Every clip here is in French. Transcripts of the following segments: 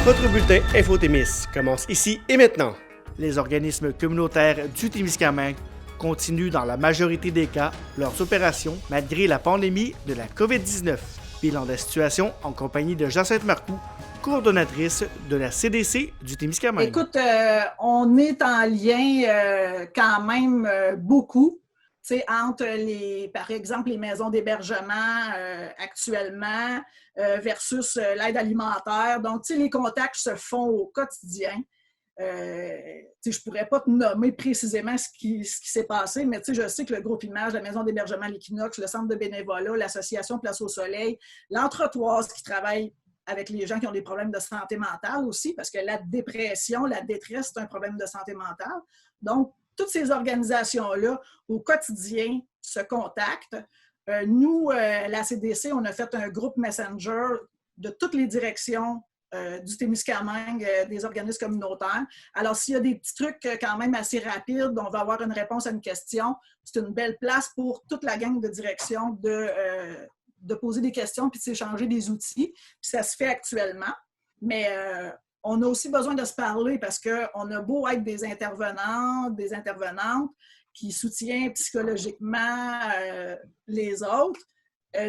Votre bulletin Info Témis commence ici et maintenant. Les organismes communautaires du Témiscamingue continuent dans la majorité des cas leurs opérations malgré la pandémie de la COVID-19. Bilan de la situation en compagnie de Jacinthe Marcoux, coordonnatrice de la CDC du Témiscamingue. Écoute, on est en lien quand même beaucoup, entre par exemple, les maisons d'hébergement actuellement versus l'aide alimentaire. Donc, les contacts se font au quotidien. Je ne pourrais pas te nommer précisément ce qui s'est passé, mais je sais que le groupe Image, la maison d'hébergement L'Équinoxe, le centre de bénévolat, l'association Place au Soleil, l'Entretoise qui travaille avec les gens qui ont des problèmes de santé mentale aussi, parce que la dépression, la détresse, c'est un problème de santé mentale. Donc, toutes ces organisations-là, au quotidien, se contactent. Nous, la CDC, on a fait un groupe Messenger de toutes les directions du Témiscamingue, des organismes communautaires. Alors, s'il y a des petits trucs quand même assez rapides, on va avoir une réponse à une question. C'est une belle place pour toute la gang de direction de poser des questions puis de s'échanger des outils. Puis ça se fait actuellement. Mais on a aussi besoin de se parler parce qu'on a beau être des intervenants, des intervenantes qui soutiennent psychologiquement les autres.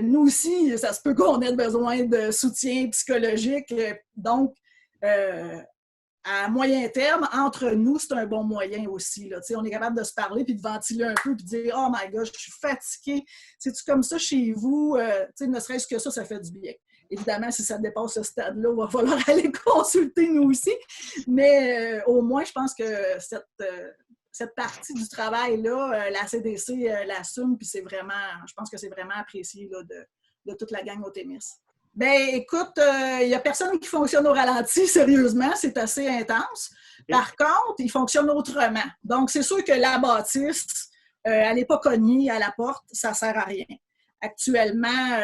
Nous aussi, ça se peut qu'on ait besoin de soutien psychologique. Donc, à moyen terme, entre nous, c'est un bon moyen aussi. Là. On est capable de se parler puis de ventiler un peu puis de dire « Oh my God, je suis fatiguée. C'est-tu comme ça chez vous? » Ne serait-ce que ça fait du bien. Évidemment, si ça dépasse ce stade-là, il va falloir aller consulter nous aussi. Mais au moins, je pense que cette partie du travail-là, la CDC l'assume, puis je pense que c'est vraiment apprécié là, de toute la gang au Témis. Ben, écoute, il n'y a personne qui fonctionne au ralenti, sérieusement, c'est assez intense. Par contre, il fonctionne autrement. Donc, c'est sûr que la bâtisse, elle n'est pas cognée à la porte, ça ne sert à rien. Actuellement,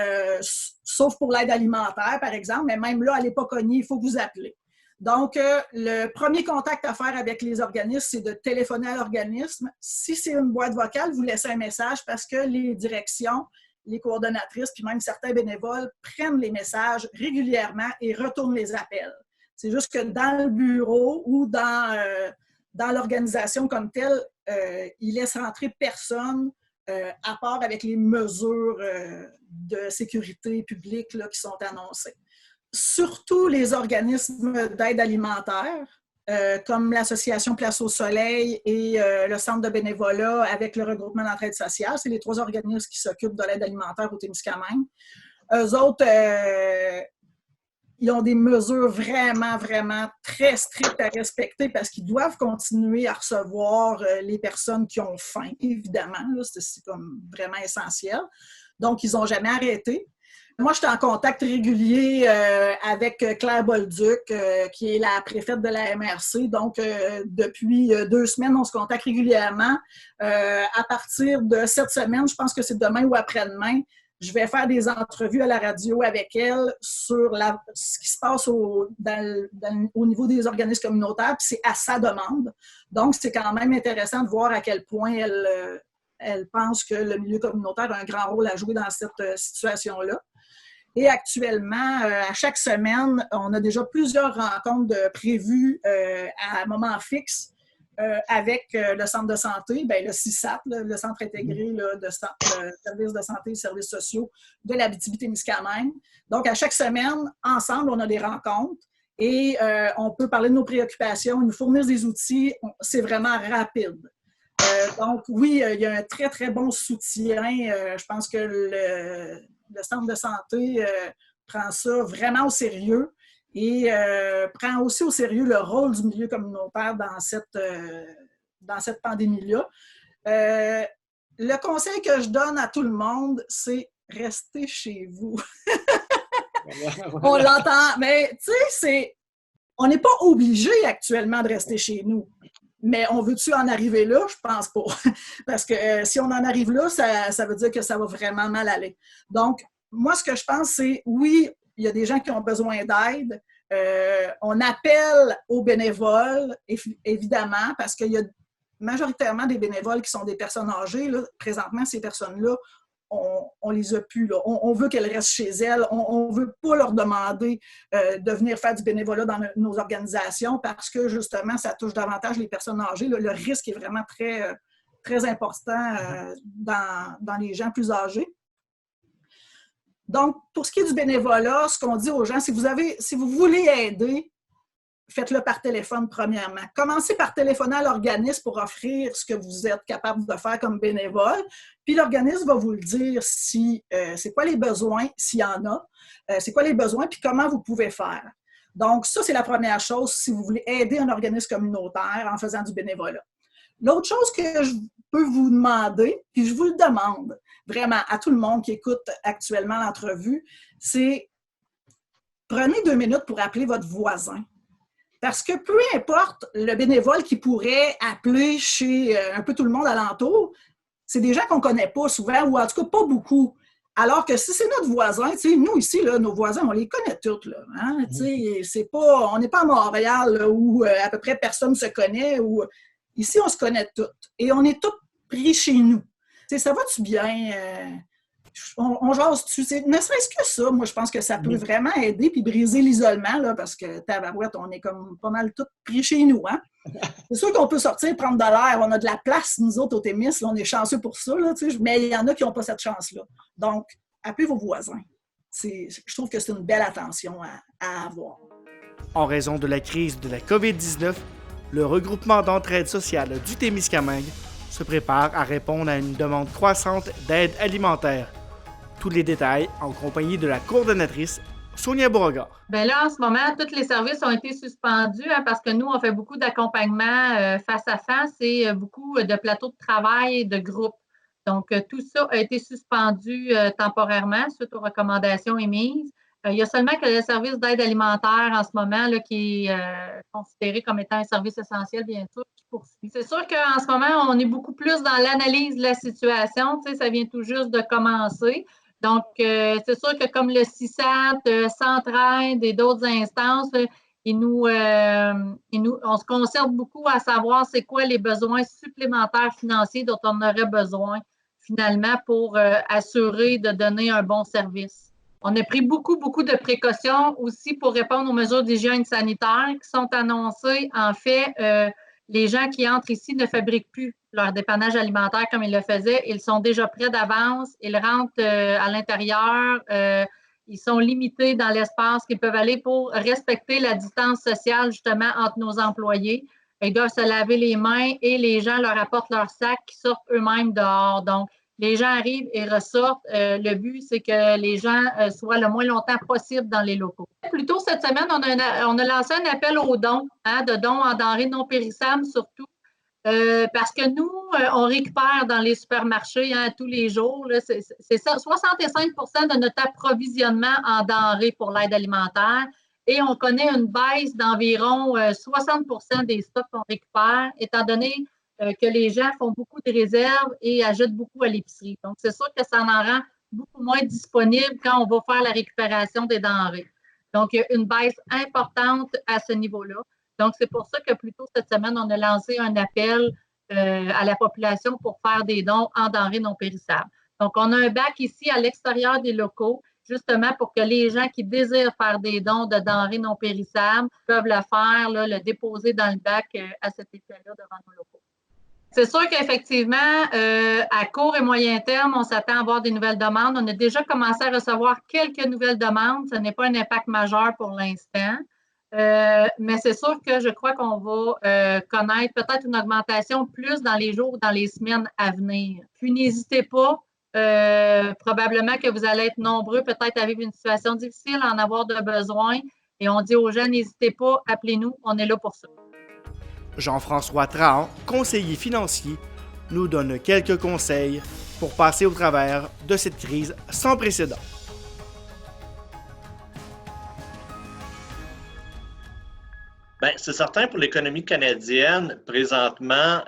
sauf pour l'aide alimentaire, par exemple, mais même là, elle n'est pas cognée, il faut que vous appelez. Donc, le premier contact à faire avec les organismes, c'est de téléphoner à l'organisme. Si c'est une boîte vocale, vous laissez un message parce que les directions, les coordonnatrices, puis même certains bénévoles prennent les messages régulièrement et retournent les appels. C'est juste que dans le bureau ou dans l'organisation comme telle, ils laissent rentrer personne à part avec les mesures de sécurité publique là, qui sont annoncées. Surtout les organismes d'aide alimentaire, comme l'Association Place au Soleil et le Centre de bénévolat avec le regroupement d'entraide sociale. C'est les 3 organismes qui s'occupent de l'aide alimentaire au Témiscamingue. Eux autres, ils ont des mesures vraiment, vraiment très strictes à respecter parce qu'ils doivent continuer à recevoir les personnes qui ont faim, évidemment. Là, c'est comme vraiment essentiel. Donc, ils n'ont jamais arrêté. Moi, je suis en contact régulier avec Claire Bolduc, qui est la préfète de la MRC. Donc, depuis 2 semaines, on se contacte régulièrement. À partir de cette semaine, je pense que c'est demain ou après-demain, je vais faire des entrevues à la radio avec elle sur ce qui se passe au niveau des organismes communautaires, puis c'est à sa demande. Donc, c'est quand même intéressant de voir à quel point elle pense que le milieu communautaire a un grand rôle à jouer dans cette situation-là. Et actuellement, à chaque semaine, on a déjà plusieurs rencontres prévues à moment fixe avec le centre de santé, le CISAT, le centre intégré là, de services de santé et services sociaux de l'Abitibi-Témiscamingue. Donc, à chaque semaine, ensemble, on a des rencontres et on peut parler de nos préoccupations, nous fournir des outils. C'est vraiment rapide. Donc, oui, il y a un très, très bon soutien. Je pense que le centre de santé prend ça vraiment au sérieux et prend aussi au sérieux le rôle du milieu communautaire dans cette pandémie-là. Le conseil que je donne à tout le monde, c'est rester chez vous. On l'entend, mais tu sais, on n'est pas obligé actuellement de rester chez nous. Mais on veut-tu en arriver là? Je pense pas. Parce que si on en arrive là, ça veut dire que ça va vraiment mal aller. Donc, moi, ce que je pense, c'est oui, il y a des gens qui ont besoin d'aide. On appelle aux bénévoles, évidemment, parce qu'il y a majoritairement des bénévoles qui sont des personnes âgées. Là. Présentement, ces personnes-là on les a plus. Là. On veut qu'elles restent chez elles. On ne veut pas leur demander de venir faire du bénévolat dans nos organisations parce que, justement, ça touche davantage les personnes âgées. Le risque est vraiment très, très important dans les gens plus âgés. Donc, pour ce qui est du bénévolat, ce qu'on dit aux gens, si vous voulez aider, faites-le par téléphone, premièrement. Commencez par téléphoner à l'organisme pour offrir ce que vous êtes capable de faire comme bénévole. Puis l'organisme va vous le dire si c'est quoi les besoins, s'il y en a, c'est quoi les besoins, puis comment vous pouvez faire. Donc, ça, c'est la première chose si vous voulez aider un organisme communautaire en faisant du bénévolat. L'autre chose que je peux vous demander, puis je vous le demande vraiment à tout le monde qui écoute actuellement l'entrevue, c'est prenez 2 minutes pour appeler votre voisin. Parce que peu importe le bénévole qui pourrait appeler chez un peu tout le monde alentour, c'est des gens qu'on ne connaît pas souvent, ou en tout cas pas beaucoup. Alors que si c'est notre voisin, nous ici, là, nos voisins, on les connaît tous. Là, hein? On n'est pas à Montréal là, où à peu près personne se connaît. Ici, on se connaît tous. Et on est tous pris chez nous. Ça va-tu bien? On jase dessus. Ne serait-ce que ça, moi, je pense que ça peut vraiment aider puis briser l'isolement, là, parce que, tabarouette, on est comme pas mal tous pris chez nous. Hein? C'est sûr qu'on peut sortir, prendre de l'air. On a de la place, nous autres, au Témis. Là, on est chanceux pour ça. Là, mais il y en a qui n'ont pas cette chance-là. Donc, appelez vos voisins. Je trouve que c'est une belle attention à avoir. En raison de la crise de la COVID-19, le regroupement d'entraide sociale du Témiscamingue se prépare à répondre à une demande croissante d'aide alimentaire. Tous les détails en compagnie de la coordonnatrice Sonia Beauregard. Bien là, en ce moment, tous les services ont été suspendus parce que nous, on fait beaucoup d'accompagnement face à face et beaucoup de plateaux de travail et de groupe. Donc, tout ça a été suspendu temporairement suite aux recommandations émises. Il y a seulement que le service d'aide alimentaire en ce moment là, qui est considéré comme étant un service essentiel, bien sûr, qui poursuit. C'est sûr qu'en ce moment, on est beaucoup plus dans l'analyse de la situation. Tu sais, ça vient tout juste de commencer. Donc, c'est sûr que comme le CISAT, Centraide et d'autres instances, on se concentre beaucoup à savoir c'est quoi les besoins supplémentaires financiers dont on aurait besoin finalement pour assurer de donner un bon service. On a pris beaucoup de précautions aussi pour répondre aux mesures d'hygiène sanitaire qui sont annoncées. En fait, les gens qui entrent ici ne fabriquent plus leur dépannage alimentaire comme ils le faisaient. Ils sont déjà prêts d'avance. Ils rentrent à l'intérieur. Ils sont limités dans l'espace qu'ils peuvent aller pour respecter la distance sociale justement entre nos employés. Ils doivent se laver les mains et les gens leur apportent leur sac qui sortent eux-mêmes dehors. Donc, les gens arrivent et ressortent. Le but, c'est que les gens soient le moins longtemps possible dans les locaux. Plus tôt cette semaine, on a lancé un appel aux dons, de dons en denrées non périssables surtout, parce que nous, on récupère dans les supermarchés tous les jours. Là, c'est 65 % de notre approvisionnement en denrées pour l'aide alimentaire et on connaît une baisse d'environ 60 % des stocks qu'on récupère, étant donné que les gens font beaucoup de réserves et achètent beaucoup à l'épicerie. Donc, c'est sûr que ça en rend beaucoup moins disponible quand on va faire la récupération des denrées. Donc, il y a une baisse importante à ce niveau-là. Donc, c'est pour ça que plus tôt cette semaine, on a lancé un appel à la population pour faire des dons en denrées non périssables. Donc, on a un bac ici à l'extérieur des locaux, justement pour que les gens qui désirent faire des dons de denrées non périssables peuvent le faire, là, le déposer dans le bac à cet effet-là devant nos locaux. C'est sûr qu'effectivement, à court et moyen terme, on s'attend à avoir des nouvelles demandes. On a déjà commencé à recevoir quelques nouvelles demandes. Ce n'est pas un impact majeur pour l'instant. Mais c'est sûr que je crois qu'on va connaître peut-être une augmentation plus dans les jours ou dans les semaines à venir. Puis n'hésitez pas, probablement que vous allez être nombreux peut-être à vivre une situation difficile, à en avoir de besoin. Et on dit aux gens, n'hésitez pas, appelez-nous, on est là pour ça. Jean-François Trahan, conseiller financier, nous donne quelques conseils pour passer au travers de cette crise sans précédent. Bien, c'est certain pour l'économie canadienne, présentement,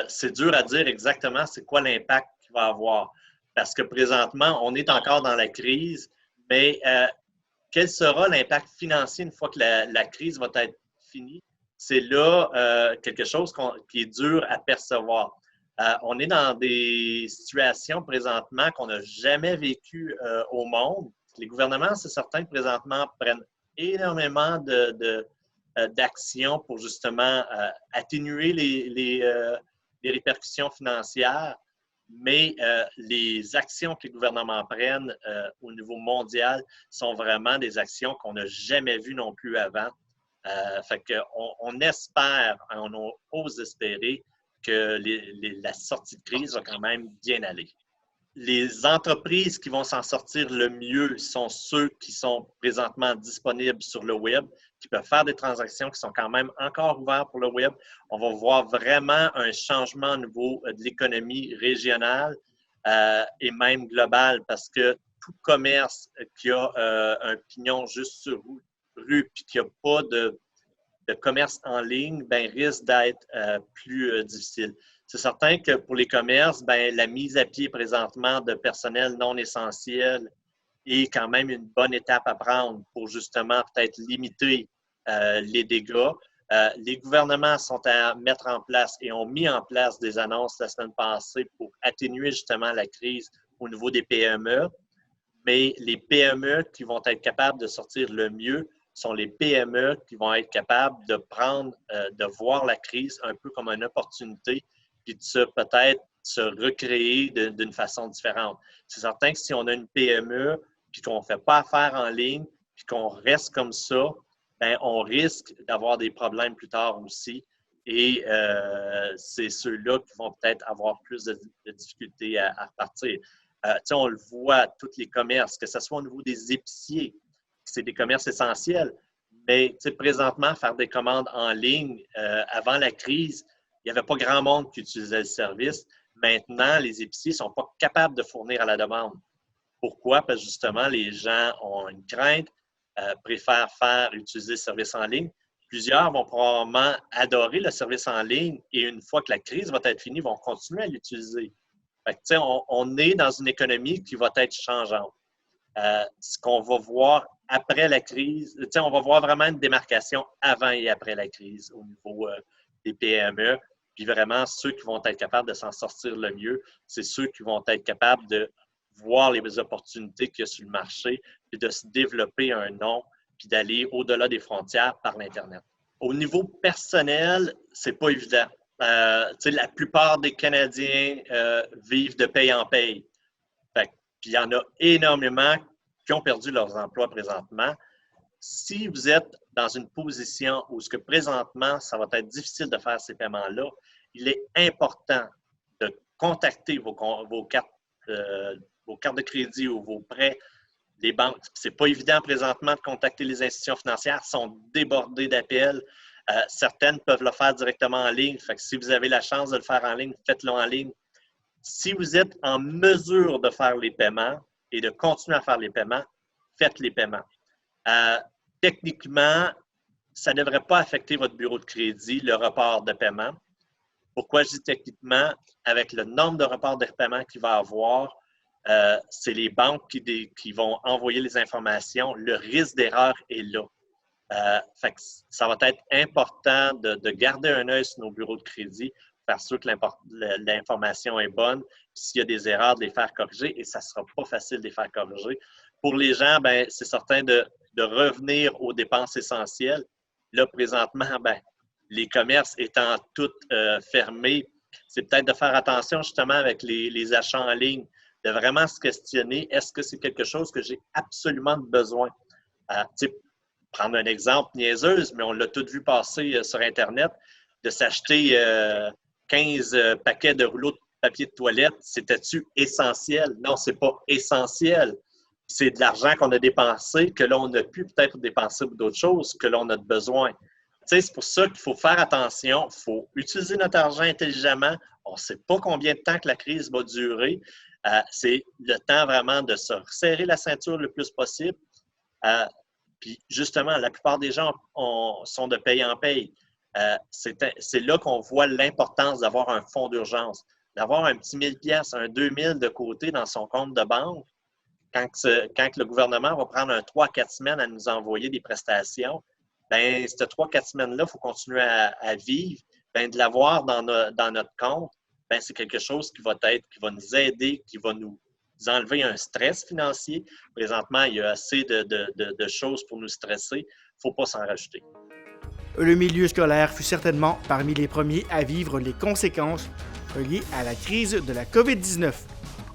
c'est dur à dire exactement c'est quoi l'impact qu'il va avoir. Parce que présentement, on est encore dans la crise, mais quel sera l'impact financier une fois que la crise va être finie? C'est là quelque chose qui est dur à percevoir. On est dans des situations présentement qu'on n'a jamais vécues au monde. Les gouvernements, c'est certain que présentement, prennent énormément d'actions pour justement atténuer les répercussions financières, mais les actions que les gouvernements prennent au niveau mondial sont vraiment des actions qu'on n'a jamais vues non plus avant. Fait qu'on espère, on ose espérer que la sortie de crise va quand même bien aller. Les entreprises qui vont s'en sortir le mieux sont ceux qui sont présentement disponibles sur le web, qui peuvent faire des transactions qui sont quand même encore ouvertes pour le web. On va voir vraiment un changement au niveau de l'économie régionale et même globale, parce que tout commerce qui a un pignon juste sur rue puis qui n'a pas de commerce en ligne, ben, risque d'être plus difficile. C'est certain que pour les commerces, ben, la mise à pied présentement de personnel non essentiel est quand même une bonne étape à prendre pour justement peut-être limiter les dégâts. Les gouvernements sont à mettre en place et ont mis en place des annonces la semaine passée pour atténuer justement la crise au niveau des PME. Mais les PME qui vont être capables de sortir le mieux sont les PME qui vont être capables de prendre, de voir la crise un peu comme une opportunité, puis de peut-être se recréer d'une façon différente. C'est certain que si on a une PME, puis qu'on ne fait pas affaire en ligne, puis qu'on reste comme ça, bien, on risque d'avoir des problèmes plus tard aussi. Et c'est ceux-là qui vont peut-être avoir plus de difficultés à repartir. On le voit, tous les commerces, que ce soit au niveau des épiciers, c'est des commerces essentiels, mais présentement, faire des commandes en ligne, avant la crise, il n'y avait pas grand monde qui utilisait le service. Maintenant, les épiciers ne sont pas capables de fournir à la demande. Pourquoi? Parce que justement, les gens ont une crainte, préfèrent utiliser le service en ligne. Plusieurs vont probablement adorer le service en ligne et une fois que la crise va être finie, vont continuer à l'utiliser. On est dans une économie qui va être changeante. Ce qu'on va voir après la crise, on va voir vraiment une démarcation avant et après la crise au niveau des PME. Puis vraiment, ceux qui vont être capables de s'en sortir le mieux, c'est ceux qui vont être capables de voir les opportunités qu'il y a sur le marché, puis de se développer un nom, puis d'aller au-delà des frontières par l'Internet. Au niveau personnel, c'est pas évident. La plupart des Canadiens vivent de paye en paye. Puis il y en a énormément qui ont perdu leurs emplois présentement. Si vous êtes dans une position où ce que présentement, ça va être difficile de faire ces paiements-là, il est important de contacter vos cartes de crédit ou vos prêts, les banques. Ce n'est pas évident présentement de contacter les institutions financières, sont débordées d'appels. Certaines peuvent le faire directement en ligne. Fait que si vous avez la chance de le faire en ligne, faites-le en ligne. Si vous êtes en mesure de faire les paiements et de continuer à faire les paiements, faites les paiements. Techniquement, ça ne devrait pas affecter votre bureau de crédit, le report de paiement. Pourquoi je dis techniquement? Avec le nombre de reports de paiement qu'il va y avoir, c'est les banques qui vont envoyer les informations. Le risque d'erreur est là. Fait que ça va être important de garder un œil sur nos bureaux de crédit, faire sûr que l'information est bonne. S'il y a des erreurs, de les faire corriger et ça ne sera pas facile de les faire corriger. Pour les gens, ben, c'est certain de revenir aux dépenses essentielles. Là, présentement, ben, les commerces étant tous fermés, c'est peut-être de faire attention justement avec les achats en ligne, de vraiment se questionner, est-ce que c'est quelque chose que j'ai absolument besoin? Prendre un exemple niaiseuse, mais on l'a tout vu passer sur Internet, de s'acheter 15 paquets de rouleaux de papier de toilette, c'était-tu essentiel? Non, ce n'est pas essentiel. C'est de l'argent qu'on a dépensé, que là, on a pu peut-être dépenser pour d'autres choses, que là, on a besoin. C'est pour ça qu'il faut faire attention, il faut utiliser notre argent intelligemment. On ne sait pas combien de temps que la crise va durer. C'est le temps vraiment de se resserrer la ceinture le plus possible. Puis justement, la plupart des gens sont de paye en paye. C'est là qu'on voit l'importance d'avoir un fonds d'urgence, d'avoir un petit 1000 $, un 2000 de côté dans son compte de banque. Quand le gouvernement va prendre 3-4 semaines à nous envoyer des prestations, bien, ces 3-4 semaines-là, il faut continuer à vivre, bien, de l'avoir dans notre compte. ben, c'est quelque chose qui va nous aider, qui va nous enlever un stress financier. Présentement, il y a assez de choses pour nous stresser. Il ne faut pas s'en rajouter. Le milieu scolaire fut certainement parmi les premiers à vivre les conséquences reliées à la crise de la COVID-19.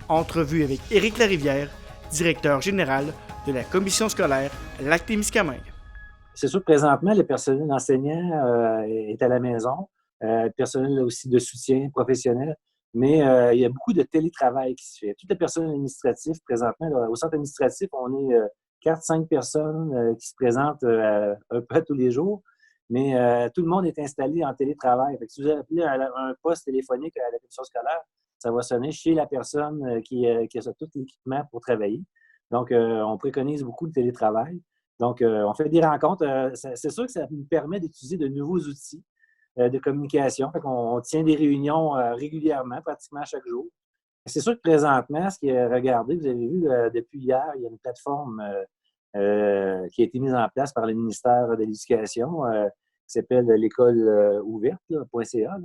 Entrevue avec Éric Larivière, directeur général de la commission scolaire Lac-Témiscamingue. C'est sûr que présentement, le personnel enseignant est à la maison, le personnel aussi de soutien professionnel, mais il y a beaucoup de télétravail qui se fait. Tout le personnel administratif, présentement, là, au centre administratif, on est 4-5 personnes qui se présentent un peu tous les jours, mais tout le monde est installé en télétravail. Fait que si vous appelez un poste téléphonique à la commission scolaire, ça va sonner chez la personne qui a tout l'équipement pour travailler. Donc, on préconise beaucoup le télétravail. Donc, on fait des rencontres. C'est sûr que ça nous permet d'utiliser de nouveaux outils de communication. Fait qu'on tient des réunions régulièrement, pratiquement chaque jour. C'est sûr que présentement, ce qui est regardé, vous avez vu, depuis hier, il y a une plateforme qui a été mise en place par le ministère de l'Éducation qui s'appelle l'école ouverte.ca.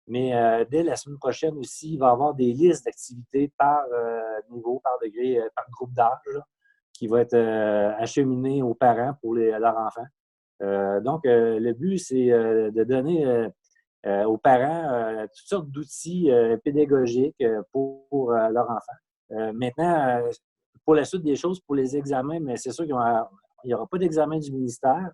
Mais dès la semaine prochaine aussi, il va y avoir des listes d'activités par niveau, par degré, par groupe d'âge qui vont être acheminées aux parents pour leurs enfants. Donc, le but, c'est de donner aux parents toutes sortes d'outils pédagogiques pour leurs enfants. Maintenant, pour la suite des choses, pour les examens, mais c'est sûr qu'il n'y aura pas d'examen du ministère.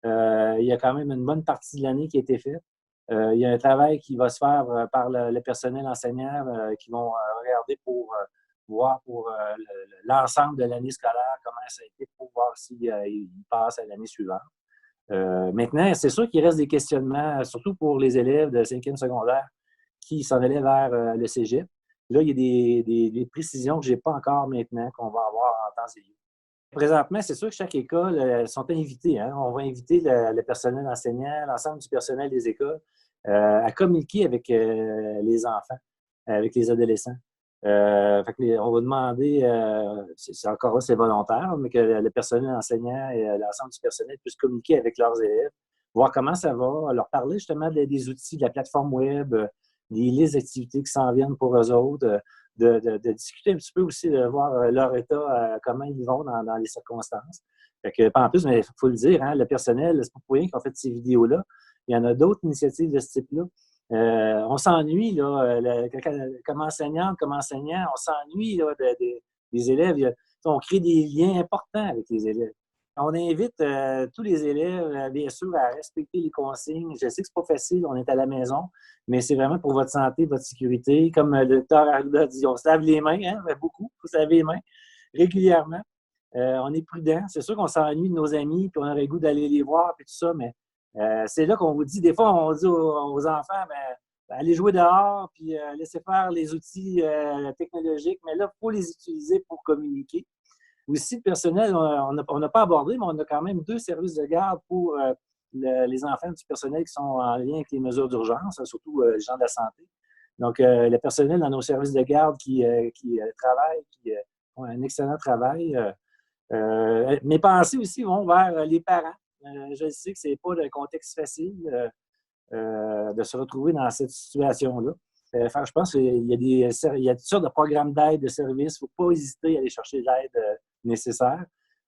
Il y a quand même une bonne partie de l'année qui a été faite. Il y a un travail qui va se faire par le personnel enseignant qui vont regarder pour voir pour l'ensemble de l'année scolaire comment ça a été pour voir s'ils passent à l'année suivante. Maintenant, c'est sûr qu'il reste des questionnements, surtout pour les élèves de 5e secondaire qui s'en allaient vers le cégep. Là, il y a des précisions que je n'ai pas encore maintenant qu'on va avoir en temps et lieu. Présentement, c'est sûr que chaque école sont invités. Hein? On va inviter le personnel enseignant, l'ensemble du personnel des écoles à communiquer avec les enfants, avec les adolescents. On va demander, c'est encore là, c'est volontaire, mais que le personnel enseignant et l'ensemble du personnel puissent communiquer avec leurs élèves, voir comment ça va, leur parler justement des outils de la plateforme web, des listes d'activités qui s'en viennent pour eux autres, de discuter un petit peu aussi, de voir leur état, comment ils vont dans les circonstances. Fait que, en plus, il faut le dire, hein, le personnel, c'est pas pour rien qu'on fait ces vidéos-là. Il y en a d'autres initiatives de ce type-là. On s'ennuie, là, comme enseignante, comme enseignant, on s'ennuie là, des élèves. On crée des liens importants avec les élèves. On invite tous les élèves, bien sûr, à respecter les consignes. Je sais que c'est pas facile, on est à la maison, mais c'est vraiment pour votre santé, votre sécurité. Comme le docteur Arruda dit, on se lave les mains, hein, beaucoup, il faut se laver les mains régulièrement. On est prudent. C'est sûr qu'on s'ennuie de nos amis, puis on aurait le goût d'aller les voir, puis tout ça, mais c'est là qu'on vous dit, des fois, on dit aux enfants, allez jouer dehors, puis laissez faire les outils technologiques, mais là, il faut les utiliser pour communiquer. Aussi, le personnel, on n'a pas abordé, mais on a quand même 2 services de garde pour les enfants du personnel qui sont en lien avec les mesures d'urgence, surtout les gens de la santé. Donc, le personnel dans nos services de garde qui travaillent, qui font un excellent travail. Mes pensées aussi vont vers les parents. Je sais que ce n'est pas un contexte facile de se retrouver dans cette situation-là. Je pense qu'il y a toutes sortes de programmes d'aide, de services. Il ne faut pas hésiter à aller chercher l'aide nécessaire.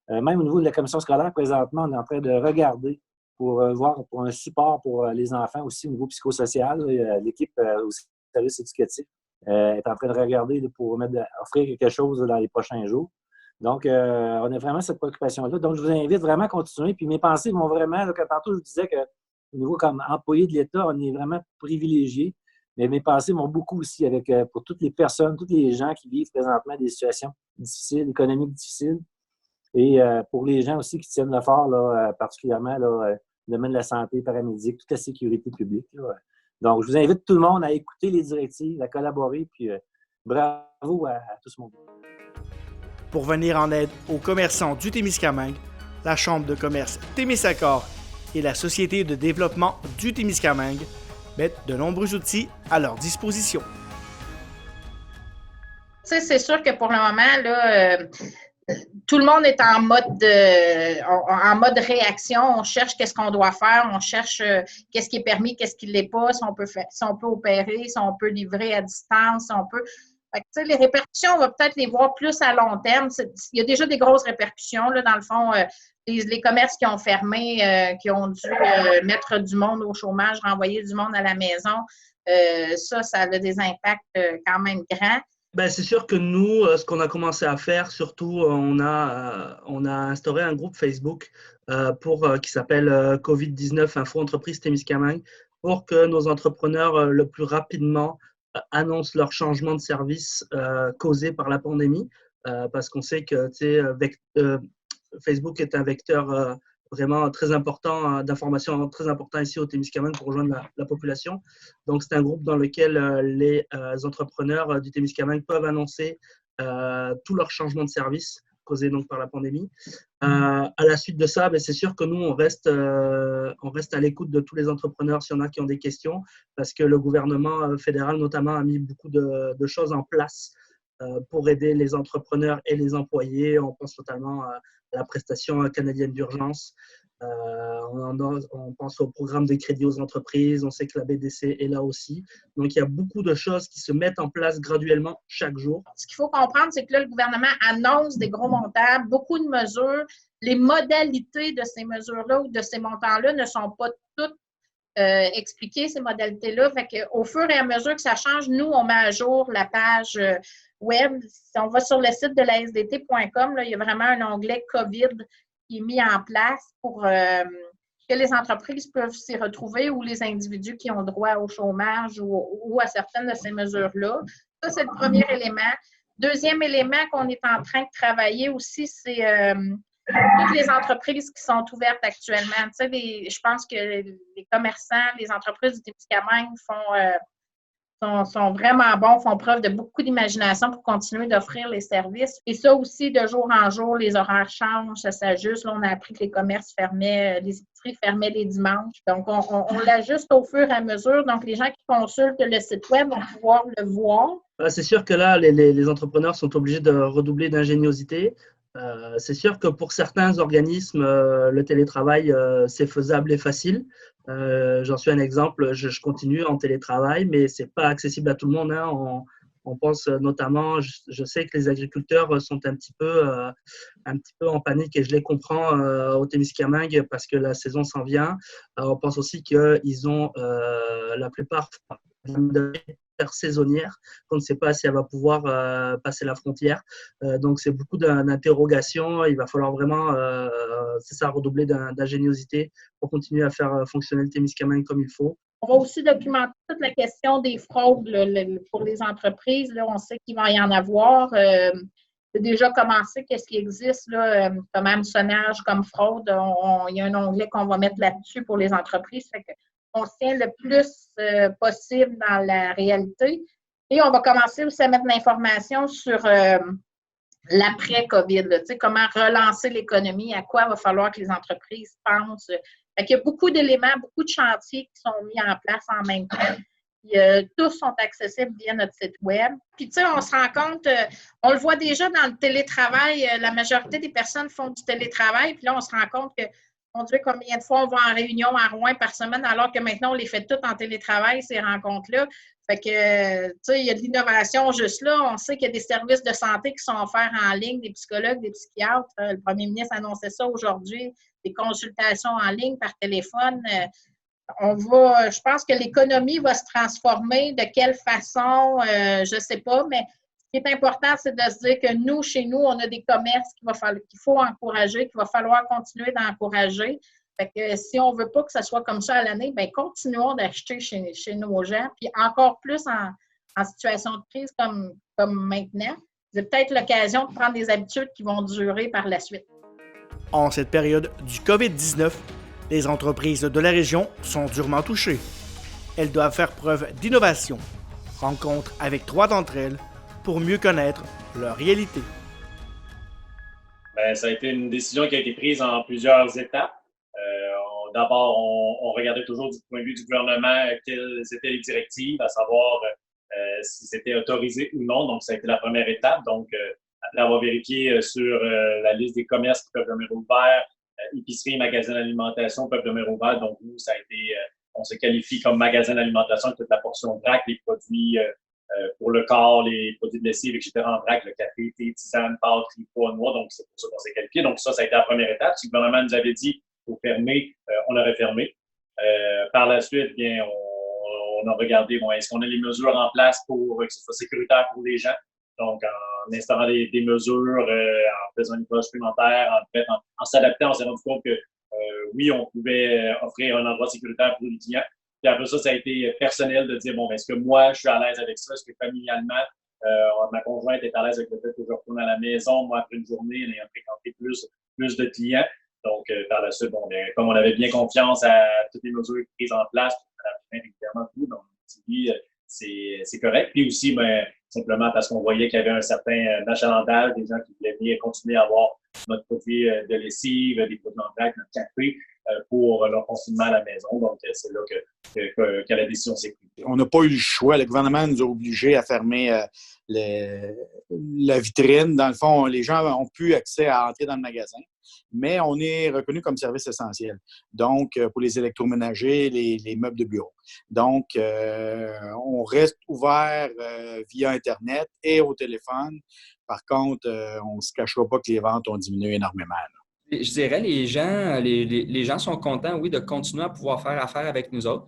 Même au niveau de la commission scolaire, présentement, on est en train de regarder pour voir pour un support pour les enfants aussi au niveau psychosocial. L'équipe au service éducatif est en train de regarder pour offrir quelque chose dans les prochains jours. Donc, on a vraiment cette préoccupation-là. Donc, je vous invite vraiment à continuer. Puis mes pensées vont vraiment, là, tantôt, je vous disais qu'au niveau comme employé de l'État, on est vraiment privilégié. Mais mes pensées vont beaucoup aussi pour toutes les personnes, tous les gens qui vivent présentement des situations difficiles, économiques difficiles. Et pour les gens aussi qui tiennent le fort, là, particulièrement le domaine de la santé, paramédic, toute la sécurité publique. Là. Donc, je vous invite tout le monde à écouter les directives, à collaborer. Puis, bravo à tout ce monde. Pour venir en aide aux commerçants du Témiscamingue, la Chambre de commerce Témisacor et la Société de développement du Témiscamingue mettent de nombreux outils à leur disposition. Tu sais, c'est sûr que pour le moment, là, tout le monde est en mode réaction. On cherche qu'est-ce qu'on doit faire, on cherche qu'est-ce qui est permis, qu'est-ce qui ne l'est pas, si on peut opérer, si on peut livrer à distance, si on peut. Fait que, les répercussions, on va peut-être les voir plus à long terme. Il y a déjà des grosses répercussions, là, dans le fond. Les commerces qui ont fermé, qui ont dû mettre du monde au chômage, renvoyer du monde à la maison, ça a des impacts quand même grands. Ben, c'est sûr que nous, ce qu'on a commencé à faire, surtout, on a instauré un groupe Facebook qui s'appelle COVID-19 Info Entreprise Témiscamingue pour que nos entrepreneurs le plus rapidement annoncent leur changement de service causé par la pandémie, parce qu'on sait que Facebook est un vecteur vraiment très important, d'informations très important ici au Témiscamingue pour rejoindre la population. Donc, c'est un groupe dans lequel les entrepreneurs du Témiscamingue peuvent annoncer tous leurs changements de service causés donc par la pandémie. À la suite de ça, c'est sûr que nous, on reste à l'écoute de tous les entrepreneurs s'il y en a qui ont des questions, parce que le gouvernement fédéral notamment a mis beaucoup de choses en place pour aider les entrepreneurs et les employés. On pense notamment à la prestation canadienne d'urgence. On pense au programme de crédit aux entreprises. On sait que la BDC est là aussi. Donc, il y a beaucoup de choses qui se mettent en place graduellement chaque jour. Ce qu'il faut comprendre, c'est que là, le gouvernement annonce des gros montants, beaucoup de mesures. Les modalités de ces mesures-là ou de ces montants-là ne sont pas toutes expliquées, ces modalités-là. Fait qu'au fur et à mesure que ça change, nous, on met à jour la page web. Si on va sur le site de la SDT.com, là, il y a vraiment un onglet COVID qui est mis en place pour que les entreprises peuvent s'y retrouver ou les individus qui ont droit au chômage ou à certaines de ces mesures-là. Ça, c'est le premier élément. Deuxième élément qu'on est en train de travailler aussi, c'est toutes les entreprises qui sont ouvertes actuellement. Tu sais, je pense que les commerçants, les entreprises du Témiscamingue sont vraiment bons, font preuve de beaucoup d'imagination pour continuer d'offrir les services. Et ça aussi, de jour en jour, les horaires changent, ça s'ajuste. Là, on a appris que les commerces fermaient, les épiceries fermaient les dimanches. Donc, on l'ajuste au fur et à mesure. Donc, les gens qui consultent le site web vont pouvoir le voir. C'est sûr que là, les entrepreneurs sont obligés de redoubler d'ingéniosité. C'est sûr que pour certains organismes, le télétravail, c'est faisable et facile. J'en suis un exemple, je continue en télétravail, mais ce n'est pas accessible à tout le monde. Hein. On pense notamment, je sais que les agriculteurs sont un petit peu en panique et je les comprends au Témiscamingue parce que la saison s'en vient. On pense aussi qu'ils ont la plupart saisonnière, qu'on ne sait pas si elle va pouvoir passer la frontière. Donc, c'est beaucoup d'interrogations. Il va falloir vraiment, redoubler d'ingéniosité pour continuer à faire fonctionner le Témiscamingue comme il faut. On va aussi documenter toute la question des fraudes là, pour les entreprises. Là, on sait qu'il va y en avoir. C'est déjà commencé. Qu'est-ce qui existe là, comme hameçonnage, comme fraude? Il y a un onglet qu'on va mettre là-dessus pour les entreprises. Fait que on se tient le plus possible dans la réalité. Et on va commencer aussi à mettre l'information sur l'après-COVID. Tu sais, comment relancer l'économie, à quoi il va falloir que les entreprises pensent. Fait qu'il y a beaucoup d'éléments, beaucoup de chantiers qui sont mis en place en même temps. Tous sont accessibles via notre site web. Puis, tu sais, on se rend compte, on le voit déjà dans le télétravail, la majorité des personnes font du télétravail. Puis là, on se rend compte que on dirait combien de fois on va en réunion à Rouen par semaine, alors que maintenant, on les fait toutes en télétravail, ces rencontres-là. Fait que, tu sais, il y a de l'innovation juste là. On sait qu'il y a des services de santé qui sont offerts en ligne, des psychologues, des psychiatres. Le premier ministre annonçait ça aujourd'hui, des consultations en ligne par téléphone. Je pense que l'économie va se transformer. De quelle façon, je ne sais pas, mais ce qui est important, c'est de se dire que nous, chez nous, on a des commerces qu'il faut encourager, qu'il va falloir continuer d'encourager. Fait que si on ne veut pas que ça soit comme ça à l'année, bien, continuons d'acheter chez nos gens. Puis encore plus en situation de crise comme maintenant, c'est peut-être l'occasion de prendre des habitudes qui vont durer par la suite. En cette période du COVID-19, les entreprises de la région sont durement touchées. Elles doivent faire preuve d'innovation. Rencontre avec 3 d'entre elles pour mieux connaître leur réalité. Ça a été une décision qui a été prise en plusieurs étapes. D'abord, on regardait toujours du point de vue du gouvernement quelles étaient les directives, à savoir si c'était autorisé ou non. Donc, ça a été la première étape. Donc, après avoir vérifié sur la liste des commerces qui peuvent demeurer ouverts, épiceries et magasins d'alimentation peuvent demeurer ouverts. Donc, nous, ça a été, on se qualifie comme magasin d'alimentation avec toute la portion vrac, les produits pour le corps, les produits de lessive, etc. en vrac, le café, thé, tisane, pâtes, pois, noix. Donc, c'est pour ça qu'on s'est qualifié. Donc, ça a été la première étape. Si le gouvernement nous avait dit qu'il faut fermer, on aurait fermé. Par la suite, bien, on a regardé, bon, est-ce qu'on a les mesures en place pour que ce soit sécuritaire pour les gens? Donc, en instaurant des mesures, en faisant une preuve supplémentaire, en s'adaptant, on s'est rendu compte que oui, on pouvait offrir un endroit sécuritaire pour les clients. Puis après ça a été personnel de dire, bon, ben, est-ce que moi, je suis à l'aise avec ça? Est-ce que familialement, ma conjointe est à l'aise avec le fait que je retourne à la maison, moi, après une journée, en ayant fréquenté plus de clients. Donc, par la suite, bon, bien, comme on avait bien confiance à toutes les mesures prises en place, à la fin, évidemment, tout, donc, oui, c'est correct. Puis aussi, ben, simplement parce qu'on voyait qu'il y avait un certain achalandage, des gens qui voulaient bien continuer à avoir notre produit de lessive, des produits en vrac, notre café, pour leur confinement à la maison. Donc, c'est là que la décision s'est prise. On n'a pas eu le choix. Le gouvernement nous a obligés à fermer la vitrine. Dans le fond, les gens n'ont plus accès à entrer dans le magasin, mais on est reconnu comme service essentiel. Donc, pour les électroménagers, les meubles de bureau. Donc, on reste ouvert via Internet et au téléphone. Par contre, on ne se cachera pas que les ventes ont diminué énormément. Je dirais les gens sont contents, oui, de continuer à pouvoir faire affaire avec nous autres.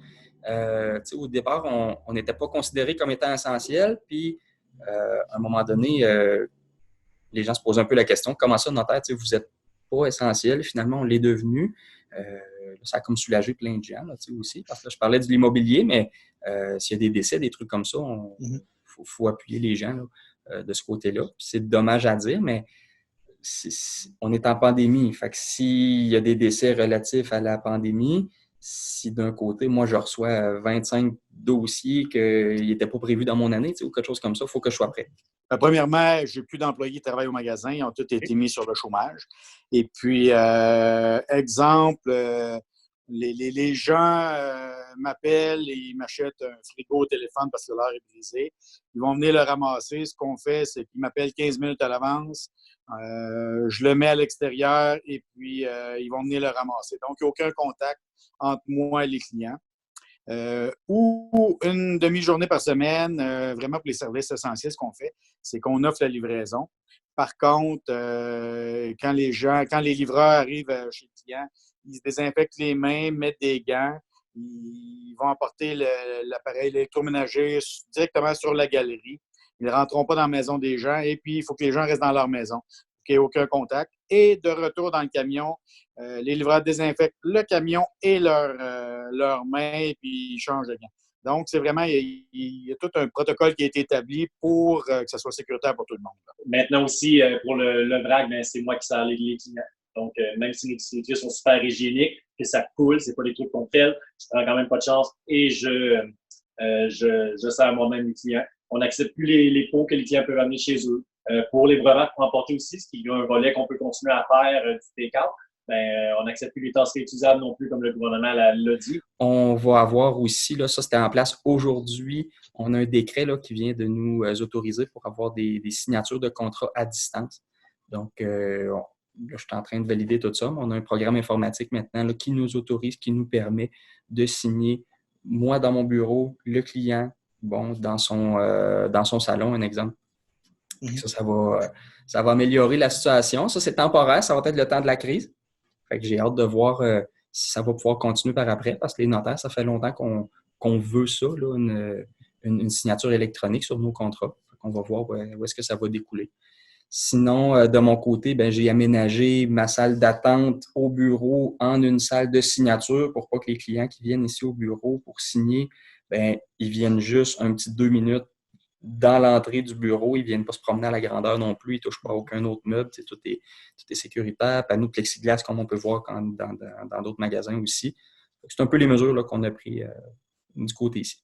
Au départ, on n'était pas considérés comme étant essentiels. Puis, à un moment donné, les gens se posent un peu la question, comment ça, notaire, vous n'êtes pas essentiel? Finalement, on l'est devenu. Ça a comme soulagé plein de gens là, aussi. Parce que là, je parlais de l'immobilier, mais s'il y a des décès, des trucs comme ça, faut appuyer les gens là, de ce côté-là. Puis c'est dommage à dire, mais on est en pandémie. Fait que s'il y a des décès relatifs à la pandémie, si d'un côté, moi, je reçois 25 dossiers qui n'étaient pas prévus dans mon année ou quelque chose comme ça, il faut que je sois prêt. Premièrement, je n'ai plus d'employés qui travaillent au magasin. Ils ont tous été mis sur le chômage. Et puis, exemple, les gens m'appellent et ils m'achètent un frigo au téléphone parce que l'heure est brisée. Ils vont venir le ramasser. Ce qu'on fait, c'est qu'ils m'appellent 15 minutes à l'avance. Je le mets à l'extérieur et puis ils vont venir le ramasser. Donc, il n'y a aucun contact entre moi et les clients. Ou une demi-journée par semaine, vraiment pour les services essentiels, ce qu'on fait, c'est qu'on offre la livraison. Par contre, quand les livreurs arrivent chez le client, ils se désinfectent les mains, mettent des gants, ils vont emporter l'appareil électroménager directement sur la galerie. Ils ne rentreront pas dans la maison des gens et puis il faut que les gens restent dans leur maison, qu'il n'y ait aucun contact. Et de retour dans le camion, les livreurs désinfectent le camion et leurs mains et puis ils changent de gants. Donc, c'est vraiment, il y a tout un protocole qui a été établi pour que ça soit sécuritaire pour tout le monde. Maintenant aussi, pour le vrac, ben, c'est moi qui sers les clients. Donc, même si nos distributeurs sont super hygiéniques, que ça coule, c'est pas des trucs qu'on fait, je prends quand même pas de chance et je sers moi-même les clients. On n'accepte plus les pots que les clients peuvent amener chez eux. Pour les breuvages pour emporter aussi, ce qui est un volet qu'on peut continuer à faire du take-out, ben, on n'accepte plus les tasses réutilisables non plus, comme le gouvernement l'a dit. On va avoir aussi, là, ça c'était en place aujourd'hui, on a un décret là, qui vient de nous autoriser pour avoir des signatures de contrats à distance. Donc, là, je suis en train de valider tout ça, mais on a un programme informatique maintenant là, qui nous autorise, qui nous permet de signer, moi dans mon bureau, le client, bon, dans son salon, un exemple. Ça va améliorer la situation. Ça, c'est temporaire. Ça va être le temps de la crise. Fait que j'ai hâte de voir si ça va pouvoir continuer par après parce que les notaires, ça fait longtemps qu'on veut ça, là, une signature électronique sur nos contrats. On va voir où est-ce que ça va découler. Sinon, de mon côté, ben, j'ai aménagé ma salle d'attente au bureau en une salle de signature pour pas que les clients qui viennent ici au bureau pour signer, ben, ils viennent juste un petit 2 minutes dans l'entrée du bureau. Ils ne viennent pas se promener à la grandeur non plus. Ils ne touchent pas à aucun autre meuble. Tout est sécuritaire. Panneaux de plexiglas, comme on peut voir dans d'autres magasins aussi. C'est un peu les mesures là, qu'on a prises du côté ici.